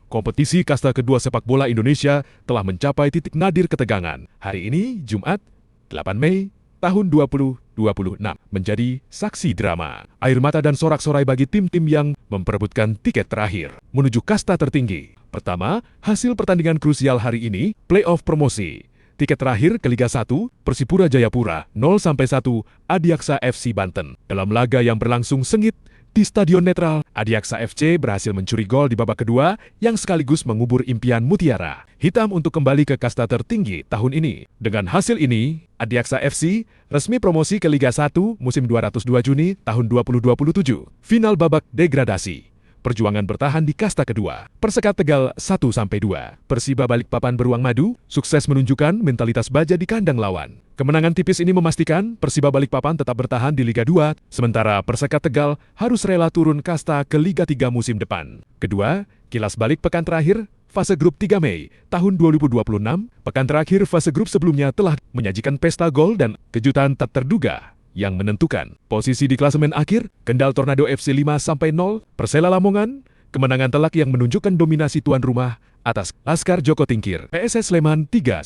Kompetisi kasta kedua sepak bola Indonesia telah mencapai titik nadir ketegangan. Hari ini, Jumat, 8 Mei tahun 2026, menjadi saksi drama. Air mata dan sorak-sorai bagi tim-tim yang memperebutkan tiket terakhir menuju kasta tertinggi. Pertama, hasil pertandingan krusial hari ini, playoff promosi. Tiket terakhir ke Liga 1, Persipura Jayapura 0-1 Adiaksa FC Banten. Dalam laga yang berlangsung sengit di Stadion Netral, Adiaksa FC berhasil mencuri gol di babak kedua yang sekaligus mengubur impian Mutiara Hitam untuk kembali ke kasta tertinggi tahun ini. Dengan hasil ini, Adiaksa FC resmi promosi ke Liga 1 musim 202 Juni tahun 2027. Final babak degradasi. Perjuangan bertahan di kasta kedua. Persekat Tegal 1-2. Persiba Balikpapan beruang madu, sukses menunjukkan mentalitas baja di kandang lawan. Kemenangan tipis ini memastikan Persiba Balikpapan tetap bertahan di Liga 2, sementara Persekat Tegal harus rela turun kasta ke Liga 3 musim depan. Kedua, kilas balik pekan terakhir, fase grup 3 Mei tahun 2026, pekan terakhir fase grup sebelumnya telah menyajikan pesta gol dan kejutan tak terduga yang menentukan posisi di klasemen akhir. Kendal Tornado FC 5-0, Persela Lamongan, kemenangan telak yang menunjukkan dominasi tuan rumah atas Laskar Joko Tingkir. PSS Sleman 3-0,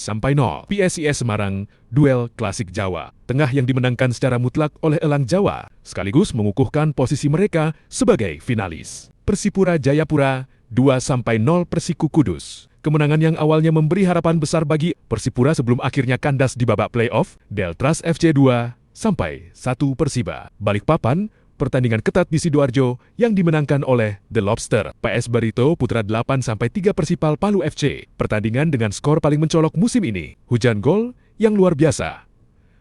PSIS Semarang, duel klasik Jawa Tengah yang dimenangkan secara mutlak oleh Elang Jawa, sekaligus mengukuhkan posisi mereka sebagai finalis. Persipura Jayapura 2-0 Persiku Kudus. Kemenangan yang awalnya memberi harapan besar bagi Persipura sebelum akhirnya kandas di babak playoff. Deltras FC 2-1 Persiba. Balikpapan, pertandingan ketat di Sidoarjo yang dimenangkan oleh The Lobster. PS Barito Putra 8-3 Persipal Palu FC. Pertandingan dengan skor paling mencolok musim ini. Hujan gol yang luar biasa.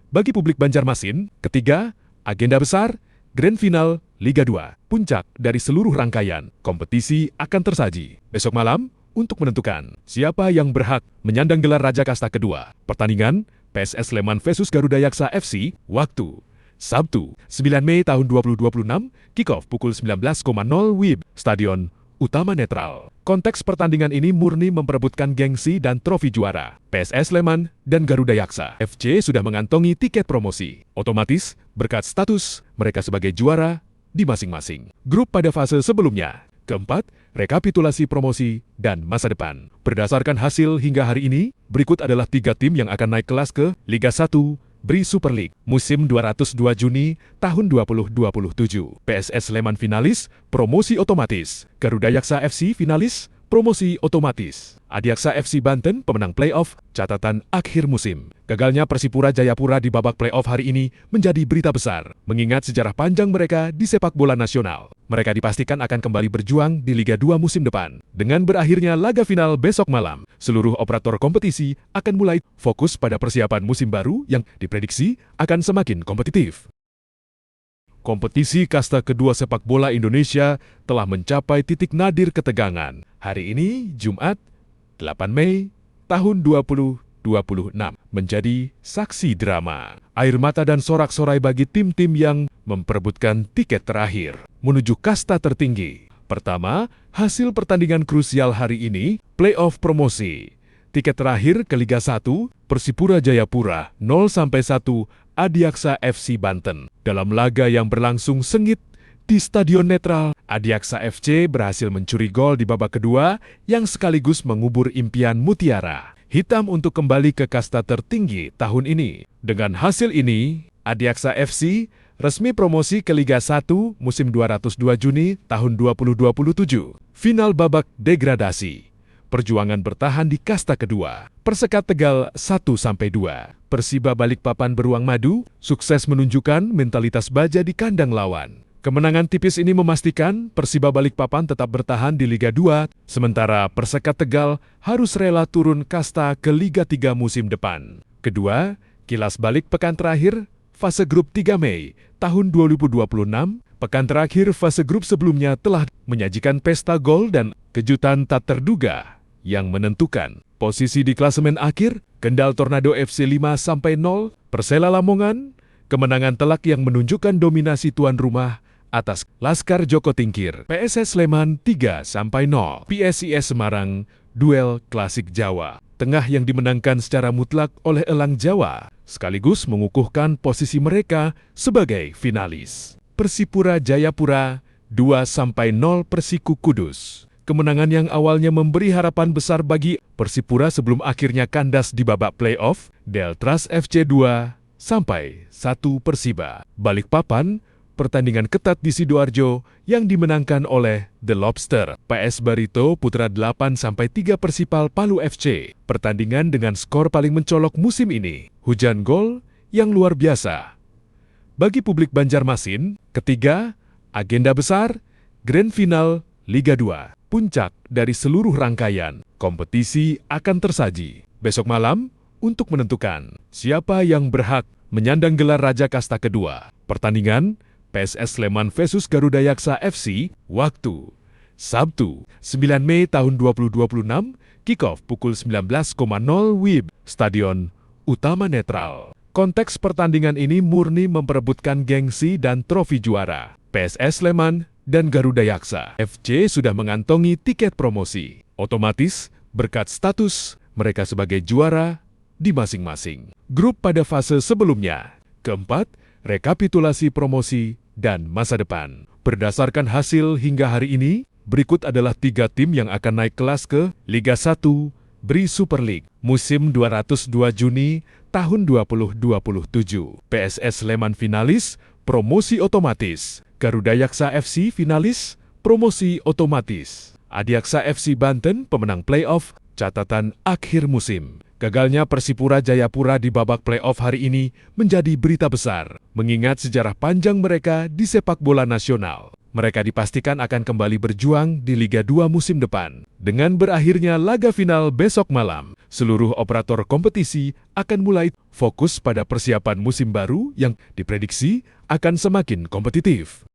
Bagi publik Banjarmasin, ketiga, agenda besar, Grand Final Liga 2. Puncak dari seluruh rangkaian kompetisi akan tersaji besok malam untuk menentukan siapa yang berhak menyandang gelar Raja Kasta kedua. Pertandingan PSS Sleman vs Garuda Yaksa FC, waktu Sabtu 9 Mei tahun 2026, kick-off pukul 19.00 WIB, Stadion Utama Netral. Konteks pertandingan ini murni memperebutkan gengsi dan trofi juara. PSS Sleman dan Garuda Yaksa FC sudah mengantongi tiket promosi otomatis berkat status mereka sebagai juara di masing-masing grup pada fase sebelumnya. Keempat, rekapitulasi promosi dan masa depan. Berdasarkan hasil hingga hari ini, berikut adalah 3 tim yang akan naik kelas ke Liga 1 BRI Super League musim 202 Juni tahun 2027. PSS Sleman finalis, promosi otomatis. Garuda Yaksa FC finalis, promosi otomatis. Adiaksa FC Banten pemenang playoff, catatan akhir musim. Gagalnya Persipura Jayapura di babak playoff hari ini menjadi berita besar, mengingat sejarah panjang mereka di sepak bola nasional. Mereka dipastikan akan kembali berjuang di Liga 2 musim depan. Dengan berakhirnya laga final besok malam, seluruh operator kompetisi akan mulai fokus pada persiapan musim baru yang diprediksi akan semakin kompetitif. Kompetisi kasta kedua sepak bola Indonesia telah mencapai titik nadir ketegangan. Hari ini, Jumat, 8 Mei tahun 2026, menjadi saksi drama. Air mata dan sorak-sorai bagi tim-tim yang memperebutkan tiket terakhir menuju kasta tertinggi. Pertama, hasil pertandingan krusial hari ini, playoff promosi. Tiket terakhir ke Liga 1, Persipura Jayapura 0-1 Adiaksa FC Banten. Dalam laga yang berlangsung sengit di Stadion Netral, Adiaksa FC berhasil mencuri gol di babak kedua yang sekaligus mengubur impian Mutiara Hitam untuk kembali ke kasta tertinggi tahun ini. Dengan hasil ini, Adiaksa FC resmi promosi ke Liga 1 musim 202 Juni tahun 2027. Final babak degradasi. Perjuangan bertahan di kasta kedua. Persekat Tegal 1-2. Persiba Balikpapan beruang madu, sukses menunjukkan mentalitas baja di kandang lawan. Kemenangan tipis ini memastikan Persiba Balikpapan tetap bertahan di Liga 2, sementara Persekat Tegal harus rela turun kasta ke Liga 3 musim depan. Kedua, kilas balik pekan terakhir, fase grup 3 Mei tahun 2026, pekan terakhir fase grup sebelumnya telah menyajikan pesta gol dan kejutan tak terduga yang menentukan posisi di klasemen akhir. Kendal Tornado FC 5-0, Persela Lamongan, kemenangan telak yang menunjukkan dominasi tuan rumah atas Laskar Joko Tingkir. PSS Sleman 3-0, PSIS Semarang, duel klasik Jawa Tengah yang dimenangkan secara mutlak oleh Elang Jawa, sekaligus mengukuhkan posisi mereka sebagai finalis. Persipura Jayapura 2-0 Persiku Kudus. kemenangan yang awalnya memberi harapan besar bagi Persipura sebelum akhirnya kandas di babak play-off, Deltras FC 2 sampai 1 Persiba. Balikpapan, pertandingan ketat di Sidoarjo yang dimenangkan oleh The Lobster. PS Barito Putra 8 sampai 3 Persipal Palu FC. Pertandingan dengan skor paling mencolok musim ini. Hujan gol yang luar biasa. Bagi publik Banjarmasin, ketiga, agenda besar, Grand Final Liga 2. Puncak dari seluruh rangkaian kompetisi akan tersaji besok malam untuk menentukan siapa yang berhak menyandang gelar Raja Kasta kedua. Pertandingan PSS Sleman vs Garuda Yaksa FC, waktu Sabtu 9 Mei tahun 2026, kick-off pukul 19.00 WIB, Stadion Utama Netral. Konteks pertandingan ini murni memperebutkan gengsi dan trofi juara. PSS Sleman dan Garuda Yaksa FC sudah mengantongi tiket promosi. Otomatis berkat status mereka sebagai juara di masing-masing grup pada fase sebelumnya. Keempat, rekapitulasi promosi dan masa depan. Berdasarkan hasil hingga hari ini, berikut adalah 3 tim yang akan naik kelas ke Liga 1 BRI Super League musim 202 Juni tahun 2027. PSS Sleman finalis, promosi otomatis. Garuda Yaksa FC finalis, promosi otomatis. Adiaksa FC Banten pemenang play-off, catatan akhir musim. Gagalnya Persipura Jayapura di babak play-off hari ini menjadi berita besar, mengingat sejarah panjang mereka di sepak bola nasional. Mereka dipastikan akan kembali berjuang di Liga 2 musim depan. Dengan berakhirnya laga final besok malam, seluruh operator kompetisi akan mulai fokus pada persiapan musim baru yang diprediksi akan semakin kompetitif.